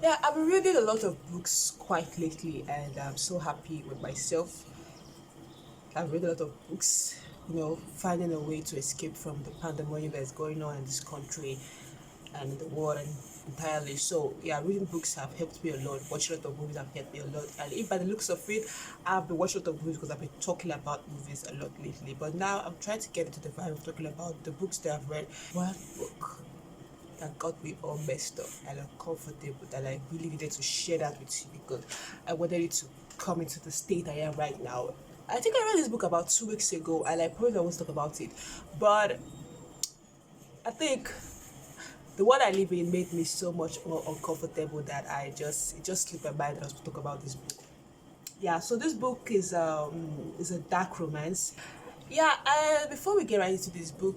Yeah, I've been reading a lot of books quite lately, and I'm so happy with myself. I've read a lot of books, finding a way to escape from the pandemonium that's going on in this country and in the world and entirely. So, yeah, reading books have helped me a lot. Watching a lot of movies have helped me a lot. And if by the looks of it, I've been watching a lot of movies because I've been talking about movies a lot lately. But now I'm trying to get into the vibe of talking about the books that I've read. One book that got me all messed up and uncomfortable that I really needed to share that with you because I wanted it to come into the state I am right now. I think I read this book about 2 weeks ago and I probably always talk about it. But I think the one I live in made me so much more uncomfortable that it just slipped my mind that I was to talk about this book. Yeah, so this book is a dark romance. Yeah, and before we get right into this book,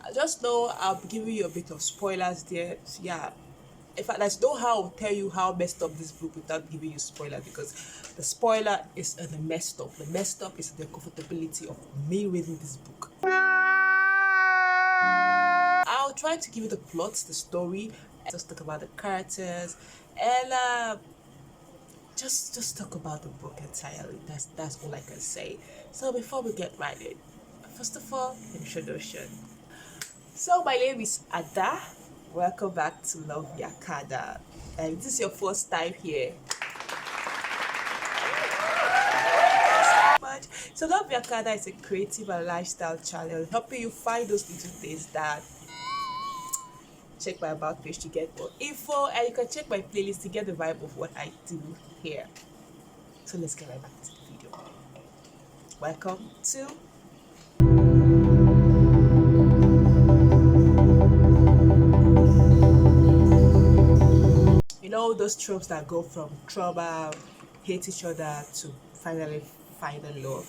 I just know I'll be giving you a bit of spoilers there. Yeah. In fact, there's no how I'll tell you how messed up this book without giving you spoiler because the spoiler is in the messed up. The messed up is the comfortability of me reading this book. I'll try to give you the plot, the story, just talk about the characters, and just talk about the book entirely. That's all I can say. So before we get right in, first of all, introduction. So my name is Ada. Welcome back to Viakada. And this is your first time here. Much. So Viakada is a creative and lifestyle channel helping you find those little things that check my about page to get more info, and you can check my playlist to get the vibe of what I do here. So let's get right back to the video. Welcome to those tropes that go from trauma, hate each other to finally finding love.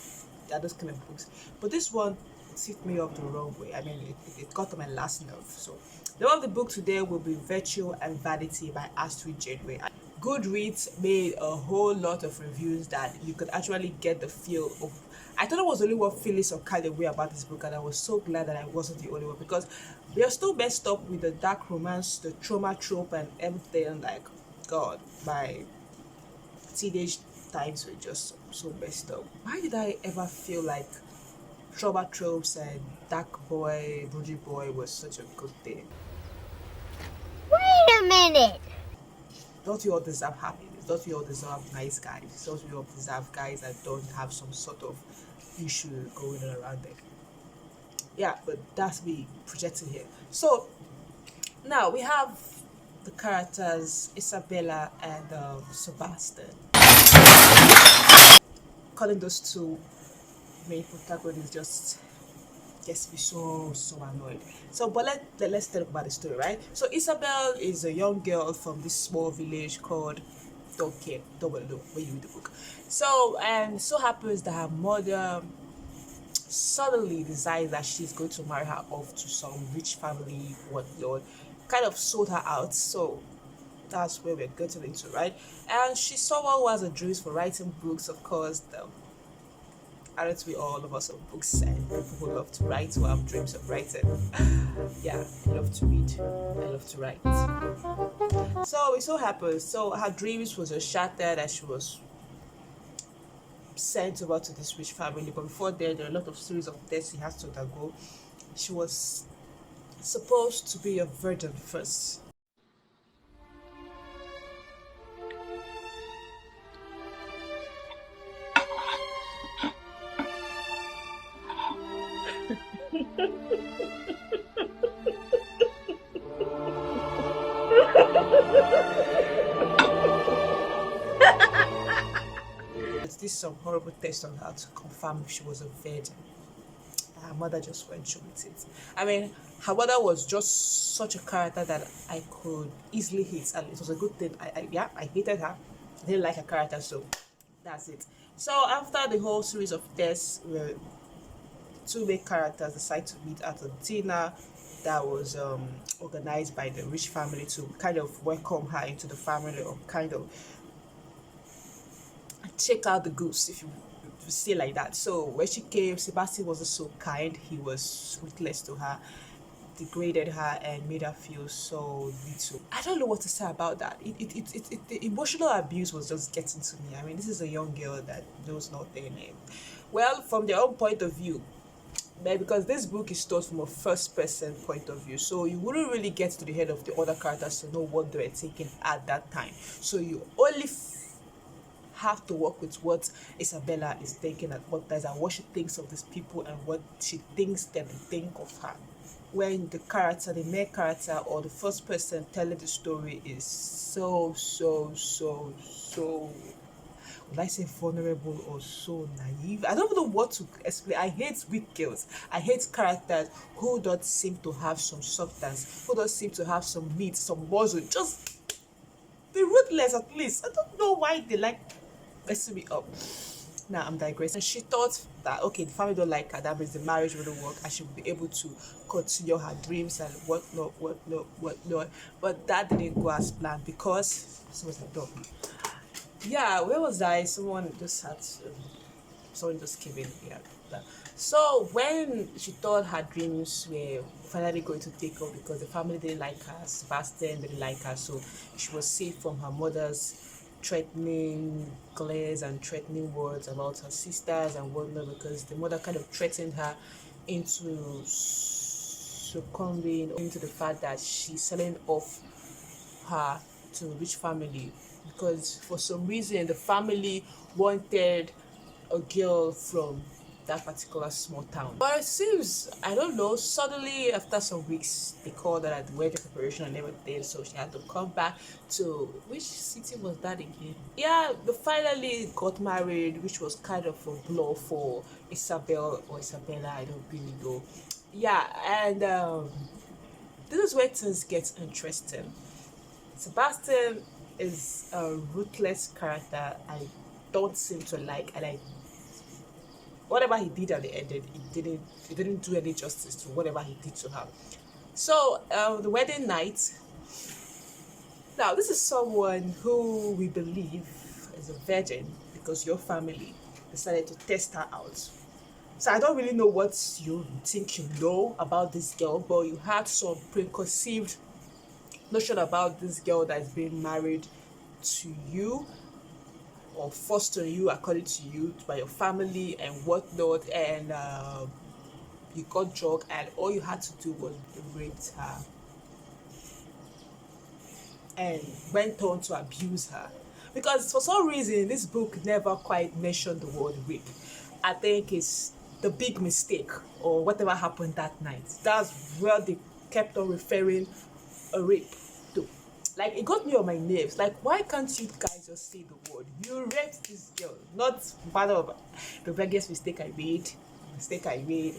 They're those kind of books. But this one hit me up the wrong way. I mean, it got to my last nerve. So the name of the book today will be Virtue and Vanity by Astrid Jane Ray. Goodreads made a whole lot of reviews that you could actually get the feel of. I thought I was the only one feeling some kind of way about this book, and I was so glad that I wasn't the only one because we are still messed up with the dark romance, the trauma trope, and everything. Like, God, my teenage times were just so messed up. Why did I ever feel like trauma tropes and dark boy, broody boy was such a good thing? Wait a minute. Don't we all deserve happiness? Don't we all deserve nice guys? Don't we all deserve guys that don't have some sort of issue going on around them? Yeah, but that's me projecting here. So now we have the characters Isabella and Sebastian. Calling those two main protagonists just gets me so annoyed. So, but let's talk about the story, right? So Isabel is a young girl from this small village called don't care, don't want to know when you read the book. So and so happens that her mother suddenly decides that she's going to marry her off to some rich family, whatnot, kind of sold her out. So that's where we're getting into, right? And she's someone who has a dreams for writing books, of course. Aren't we all of us of books and people who love to write who have dreams of writing? Yeah, I love to read. I love to write. So it so happens. So her dreams was shattered as she was sent over to this rich family. But before then, there are a lot of series of deaths she has to undergo. She was supposed to be a virgin first. This some horrible test on her to confirm if she was a virgin. Her mother just went through with it. I mean, her mother was just such a character that I could easily hate, and it was a good thing. I hated her. I didn't like her character, so that's it. So after the whole series of tests, where two main characters decide to meet at a dinner, that was organized by the rich family to kind of welcome her into the family, or kind of check out the goose, if you say like that. So when she came, Sebastian wasn't so kind. He was ruthless to her, degraded her, and made her feel so little. I don't know what to say about that. The emotional abuse was just getting to me. I mean, this is a young girl that knows nothing. Well, from their own point of view, because this book is told from a first person point of view, so you wouldn't really get to the head of the other characters to know what they were thinking at that time. So you only have to work with what Isabella is thinking at what times, and what she thinks of these people, and what she thinks that they think of her. When the main character, or the first person telling the story, is so would I say vulnerable, or so naive? I don't know what to explain. I hate weak girls. I hate characters who don't seem to have some substance, who don't seem to have some meat, some muscle. Just be ruthless at least. I don't know why they like messing me up. Now I'm digressing. And she thought that, okay, the family don't like her, that means the marriage wouldn't work, and she would be able to continue her dreams and whatnot. But that didn't go as planned, because she was a dog. Yeah, where was I? Someone just came in. Yeah. So when she thought her dreams were finally going to take off, because the family didn't like her, Sebastian didn't like her, so she was safe from her mother's threatening glares and threatening words about her sisters and whatnot, because the mother kind of threatened her into succumbing into the fact that she's selling off her to a rich family, because for some reason the family wanted a girl from that particular small town. But it seems, I don't know, suddenly after some weeks they called her at the wedding preparation and everything, so she had to come back to, which city was that again? Yeah, they finally got married, which was kind of a blow for Isabella, I don't really know. Yeah, and this is where things get interesting. Sebastian is a ruthless character I don't seem to like, and whatever he did at the end, it didn't do any justice to whatever he did to her. So the wedding night. Now this is someone who we believe is a virgin, because your family decided to test her out. So I don't really know what you think you know about this girl, but you had some preconceived notion about this girl that is being married to you, or forced on you according to you by your family and whatnot, and you got drunk, and all you had to do was rape her and went on to abuse her. Because for some reason this book never quite mentioned the word rape. I think it's the big mistake, or whatever happened that night. That's where they kept on referring a rape to. Like, it got me on my nerves. Like, why can't you guys just say the word? You raped this girl. Not part of the biggest mistake I made,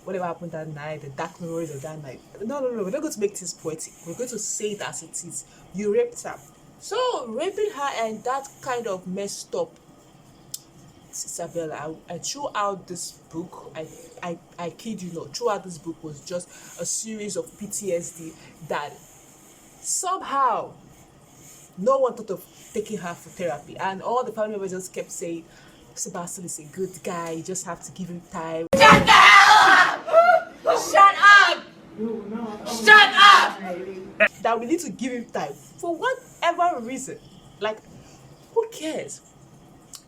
whatever happened that night, the dark memories of that night. No. We're not going to make this poetic. We're going to say it as it is. You raped her. So, raping her, and that kind of messed up Isabella. I throughout this book, I kid you not, throughout this book was just a series of PTSD that somehow no one thought of taking her for therapy, and all the family members just kept saying, Sebastian is a good guy, you just have to give him time. Shut up! Shut up! Shut up! That we need to give him time for whatever reason. Like, who cares?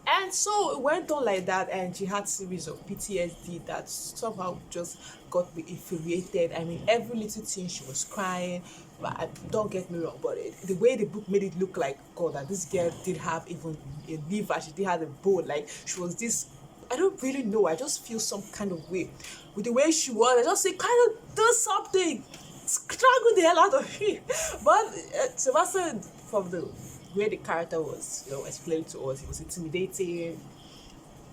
And so it went on like that, and she had a series of PTSD that somehow just got me infuriated. I mean, every little thing she was crying. But don't get me wrong, but the way the book made it look like, God, that this girl did have even a liver, she did have a bone, like she was this, I don't really know, I just feel some kind of way with the way she was. I just say, kind of do something, strangle the hell out of me. But Sebastian, from the way the character was, explained to us, he was intimidating.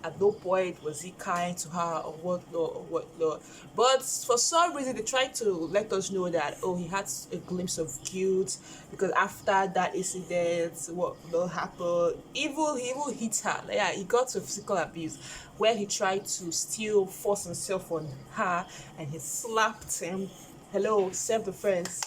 At no point was he kind to her or whatnot. But for some reason, they tried to let us know that, oh, he had a glimpse of guilt, because after that incident, what happened, he even hit her. Yeah, he got to physical abuse, where he tried to still force himself on her, and he slapped him Hello, self-defense.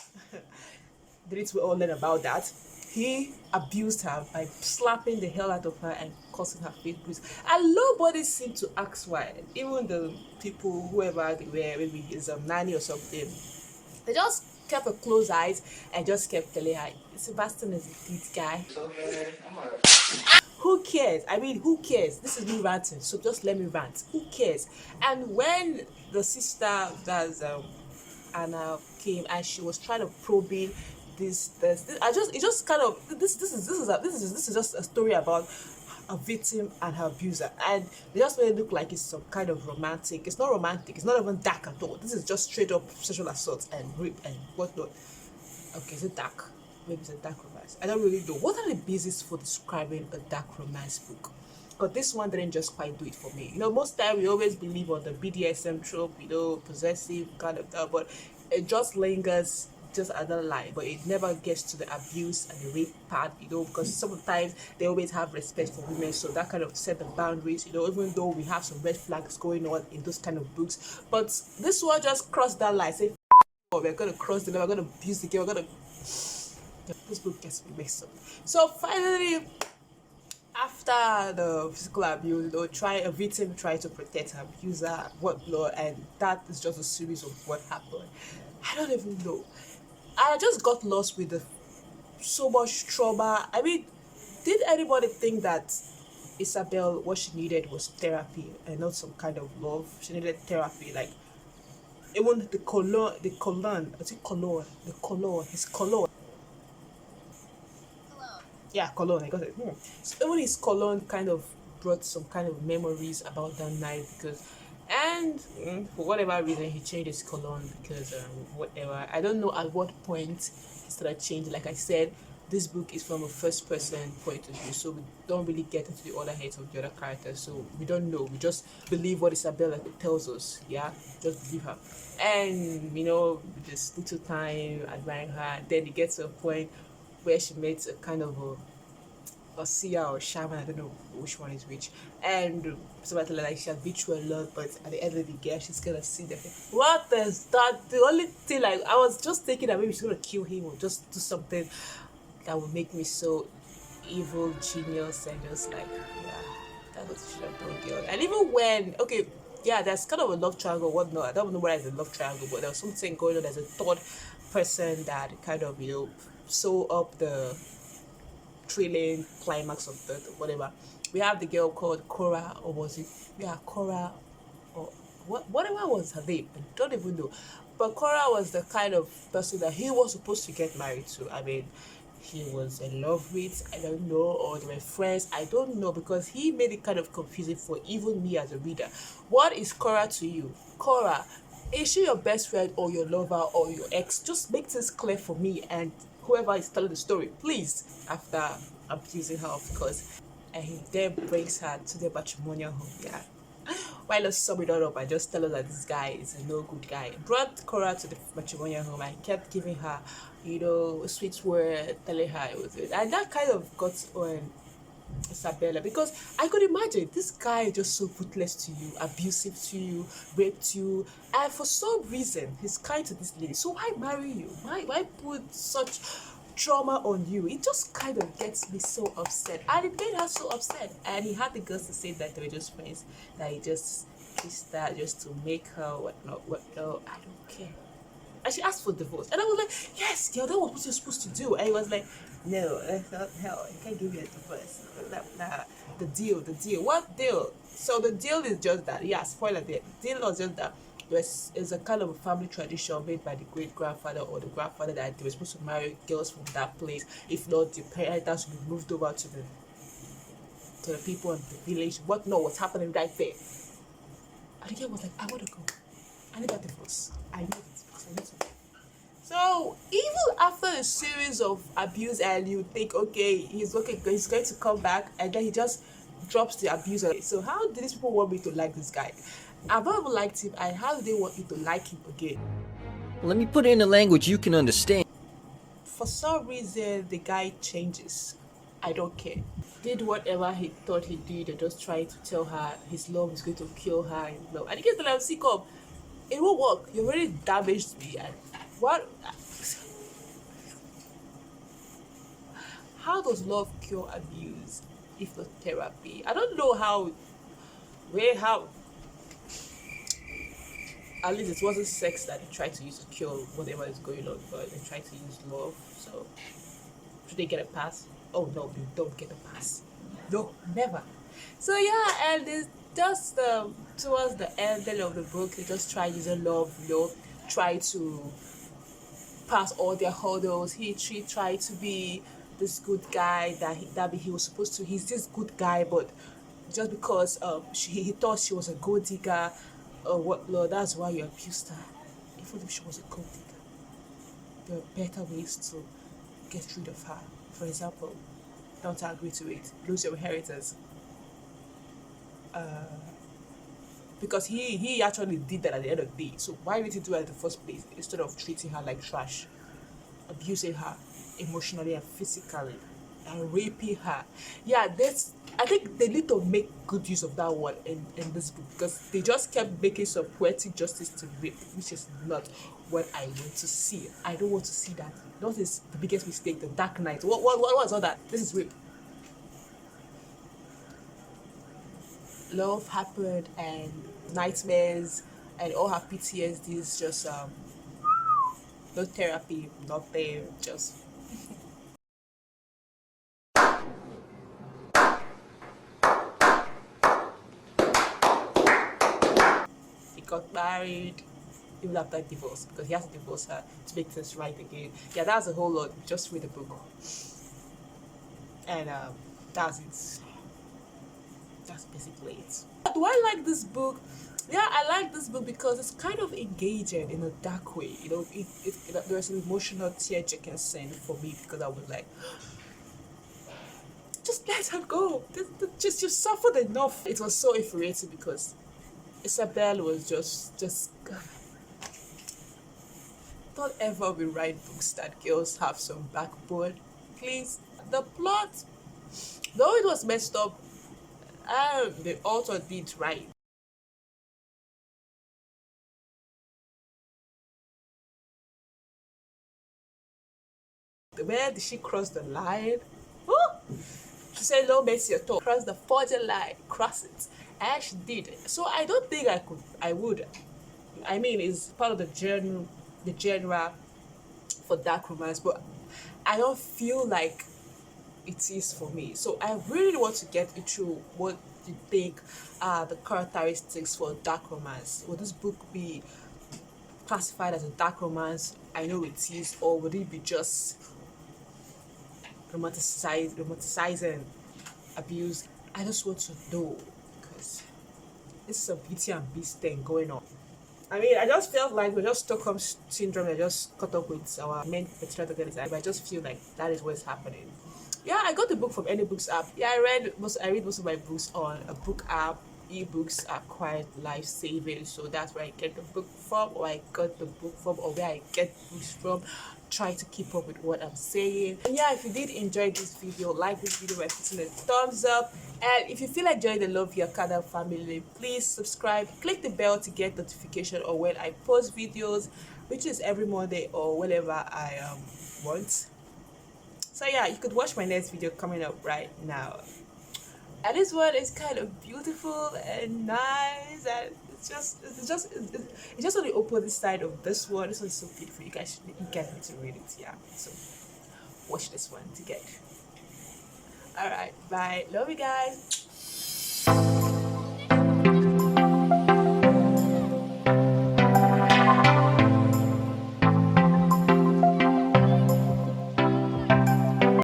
Didn't we all learn about that? He abused her by slapping the hell out of her and causing her face bruise. And nobody seemed to ask why. Even the people, whoever they were, maybe his nanny or something, they just kept a close eyes and just kept telling her, Sebastian is a good guy. Who cares? I mean, who cares? This is me ranting, so just let me rant. Who cares? And when the sister, that's Anna, came and she was trying to probing this, it just kind of this is just a story about a victim and her abuser, and they just made it look like it's some kind of romantic. It's not romantic. It's not even dark at all. This is just straight up sexual assault and rape and whatnot. Okay, is it dark? Maybe it's a dark romance. I don't really know. What are the basis for describing a dark romance book? But this one didn't just quite do it for me. Most time we always believe on the BDSM trope, possessive kind of that, but it just lingers just another line, but it never gets to the abuse and the rape part, because sometimes they always have respect for women, so that kind of set the boundaries, even though we have some red flags going on in those kind of books. But this one just crossed that line, say, we're gonna cross the line, we're gonna abuse the girl, we're gonna. This book gets me mixed up. So finally, after the physical abuse, a victim try to protect her abuser, whatnot, and that is just a series of what happened. I don't even know. I just got lost with so much trauma. I mean, did anybody think that Isabel, what she needed was therapy and not some kind of love? She needed therapy, like even the colon, is it colon? The colon, his colon. Yeah, cologne. I got it. So even his cologne kind of brought some kind of memories about that night, because, and for whatever reason, he changed his cologne because whatever. I don't know at what point he started changing. Like I said, this book is from a first person point of view, so we don't really get into the other heads of the other characters. So we don't know. We just believe what Isabella tells us. Yeah, just believe her. And this little time admiring her. Then it gets to a point where she meets a kind of a seer or shaman, I don't know which one is which, and somebody like she'll beat you a lot, but at the end of the day she's gonna see that. What is that? The only thing, like, I was just thinking that maybe she's gonna kill him or just do something that would make me so evil genius, and just like, yeah, that was what she should have done, girl. And even when, okay, yeah, there's kind of a love triangle, whatnot. I don't know whether it's a love triangle, but there was something going on. There's a third person that kind of sew up the thrilling climax of the whatever. We have the girl called Cora, or was it? Yeah, Cora, or whatever was her name. I don't even know. But Cora was the kind of person that he was supposed to get married to. I mean, he was in love with, I don't know, or they were friends, I don't know, because he made it kind of confusing for even me as a reader. What is Cora to you? Cora, is she your best friend or your lover or your ex? Just make this clear for me and whoever is telling the story, please. After abusing her, of course, and he then brings her to the matrimonial home. Yeah. While I sum it all up, I just tell her that this guy is a no good guy. Brought Cora to the matrimonial home. I kept giving her, sweet word, telling her it was it. And that kind of got on Isabella, because I could imagine this guy is just so ruthless to you, abusive to you, raped you, and for some reason he's kind to this lady. So why marry you? Why put such trauma on you? It just kind of gets me so upset, and it made her so upset. And he had the guts to say that they were just friends, that he just kissed her just to make her whatnot. I don't care. And she asked for divorce, and I was like, yes, girl, that was what you're supposed to do. And he was like, no, that's not hell, I can't give you a divorce. Nah, the deal, what deal? So the deal is just that, yeah, spoiler there, the deal was just that is a kind of a family tradition made by the great grandfather or the grandfather, that they were supposed to marry girls from that place. If not, the parents should be moved over to the people in the village. What no, what's happening right there? And the girl was like, I want to go. I need that divorce. I need it because I need to go. So even after a series of abuse, and you think, okay, he's going to come back, and then he just drops the abuser. So how do these people want me to like this guy? I've never liked him, and how do they want me to like him again? Let me put it in a language you can understand. For some reason, the guy changes. I don't care. Did whatever he thought he did, and just tried to tell her his love is going to kill her. And he gets the like, see, come, it won't work. You already damaged me, and What? How does love cure abuse if not therapy? I don't know how. How? At least it wasn't sex that they tried to use to cure whatever is going on, but they tried to use love. So should they get a pass? Oh no, they don't get a pass. No, never. So yeah, and it's just towards the ending of the book, they just try using love, try to pass all their hurdles. She tried to be this good guy that he was supposed to. He's this good guy, but just because he thought she was a gold digger, or what? Lord, that's why you abused her. Even if she was a gold digger, there are better ways to get rid of her. For example, don't agree to it, lose your inheritance. Because he actually did that at the end of the day. So why did he do it in the first place instead of treating her like trash, abusing her emotionally and physically, and raping her? Yeah, I think they need to make good use of that word in this book, because they just kept making some poetic justice to rape, which is not what I want to see. I don't want to see that. That is the biggest mistake. The Dark Knight. What was all that? This is rape. Love happened and nightmares and all her PTSD is just no therapy, nothing, just he got married even after divorce, because he has to divorce her to make things right again. Yeah, that's a whole lot. Just read the book. And that's it. That's basically it. Do I like this book? Yeah, I like this book because it's kind of engaging in a dark way. You know, there's an emotional tear-jerking scene for me, because I was like, just let her go. Just you suffered enough. It was so infuriating because Isabel was just. Don't ever rewrite books that girls have some backbone, please. The plot, though it was messed up, the author did right. Where did she cross the line? Oh! She said, "No mercy at all. Cross the 40 line, cross it," and she did. So I don't think I would. I mean, it's part of the genre for dark romance, but I don't feel like it is for me. So I really want to get into what you think are the characteristics for dark romance. Would this book be classified as a dark romance? I know it is, or would it be just romanticizing abuse? I just want to know, because this is a Beauty and Beast thing going on. I mean, I just felt like we're just Stockholm syndrome. I just caught up with our main protagonist. I just feel like that is what's happening. Yeah, I got the book from any books app. Yeah, I read most of my books on a book app. Ebooks are quite life-saving, so that's where I get the book from, or I got the book from, or where I get books from. Try to keep up with what I'm saying. And yeah, if you did enjoy this video, like this video by putting a thumbs up. And if you feel like joining the Love Viakada family, please subscribe, click the bell to get notification or when I post videos, which is every Monday or whenever I want. So yeah, you could watch my next video coming up right now. And this one is kind of beautiful and nice, and it's just on the opposite side of this one. This one's so beautiful. You guys need to read it. Yeah, so watch this one together. All right, bye. Love you guys.